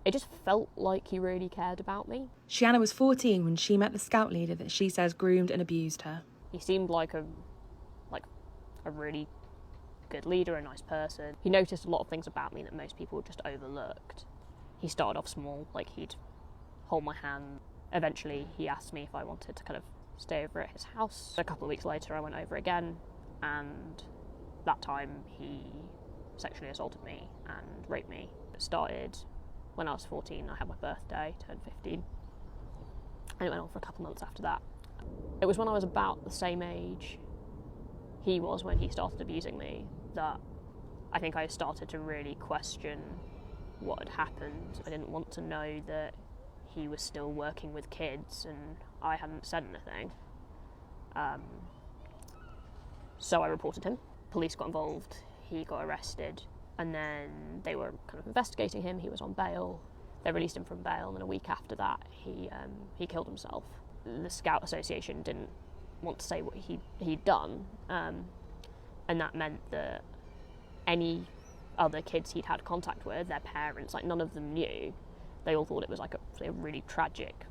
it just felt like he really cared about me. Sheanna was 14 when she met the scout leader that she says groomed and abused her. He seemed like a really good leader, a nice person. He noticed a lot of things about me that most people just overlooked. He started off small, like he'd hold my hand. Eventually he asked me if I wanted to kind of stay over at his house. A couple of weeks later I went over again, and that time he sexually assaulted me and raped me. It started when I was 14. I had my birthday, turned 15, and it went on for a couple of months after that. It was when I was about the same age he was when he started abusing me that I think I started to really question what had happened. I didn't want to know that he was still working with kids and I hadn't said anything. So I reported him. Police got involved, he got arrested, and then they were kind of investigating him. He was on bail. They released him from bail, and then a week after that he killed himself. The Scout Association didn't want to say what he'd done, and that meant that any other kids he'd had contact with, their parents, like none of them knew. They all thought it was like a really tragic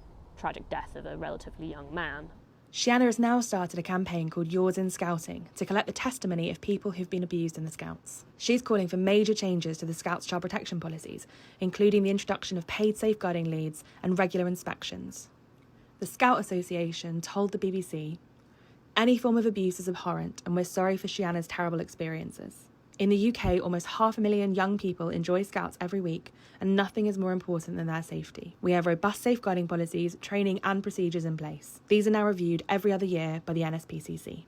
death of a relatively young man. Sheanna has now started a campaign called Yours in Scouting to collect the testimony of people who've been abused in the Scouts. She's calling for major changes to the Scouts' child protection policies, including the introduction of paid safeguarding leads and regular inspections. The Scout Association told the BBC, "Any form of abuse is abhorrent, and we're sorry for Sheanna's terrible experiences. In the UK, almost 500,000 young people enjoy Scouts every week, and nothing is more important than their safety. We have robust safeguarding policies, training and procedures in place. These are now reviewed every other year by the NSPCC."